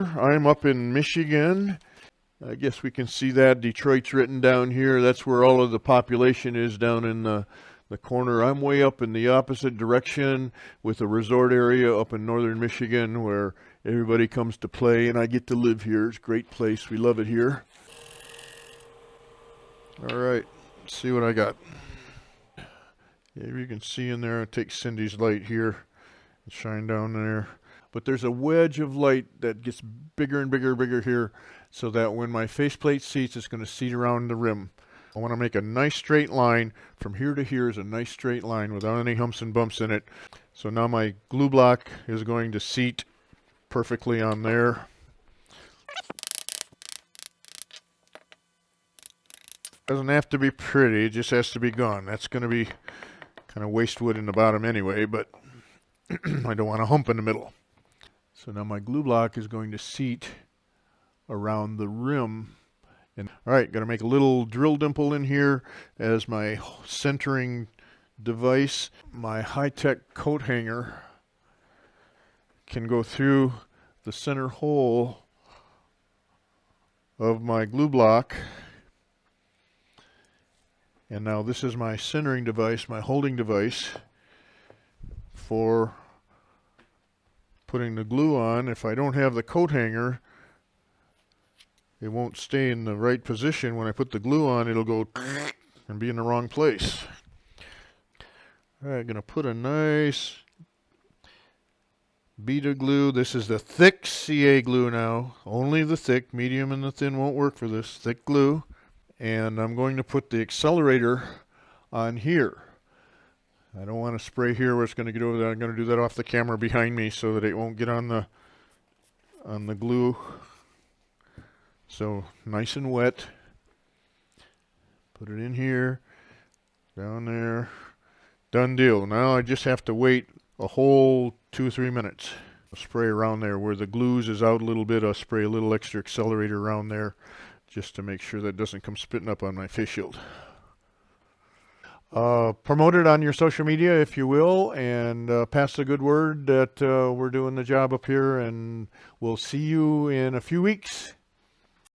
I'm up in Michigan. I guess we can see that. Detroit's written down here. That's where all of the population is, down in the corner. I'm way up in the opposite direction with a resort area up in northern Michigan where everybody comes to play, and I get to live here. It's a great place. We love it here. All right, let's see what I got. Yeah, you can see in there, I'll take Cindy's light here and shine down there. But there's a wedge of light that gets bigger and bigger and bigger here, so that when my faceplate seats, it's going to seat around the rim. I want to make a nice straight line. From here to here is a nice straight line without any humps and bumps in it. So now my glue block is going to seat perfectly on there. Doesn't have to be pretty, it just has to be gone. That's going to be kind of waste wood in the bottom anyway, but I don't want a hump in the middle. So now my glue block is going to seat around the rim. And all right, got to make a little drill dimple in here as my centering device. My high-tech coat hanger can go through the center hole of my glue block. And now this is my centering device, my holding device for putting the glue on. If I don't have the coat hanger, it won't stay in the right position. When I put the glue on, it'll go and be in the wrong place. All right, I'm going to put a nice bead of glue. This is the thick CA glue now. Only the thick, medium and the thin won't work for this. Thick glue. And I'm going to put the accelerator on here. I don't want to spray here where it's going to get over there. I'm going to do that off the camera behind me so that it won't get on the glue. So nice and wet. Put it in here, down there. Done deal. Now I just have to wait a whole 2 or 3 minutes. I'll spray around there where the glues is out a little bit. I'll spray a little extra accelerator around there just to make sure that doesn't come spitting up on my face shield. Promote it on your social media if you will, and pass the good word that we're doing the job up here, and we'll see you in a few weeks.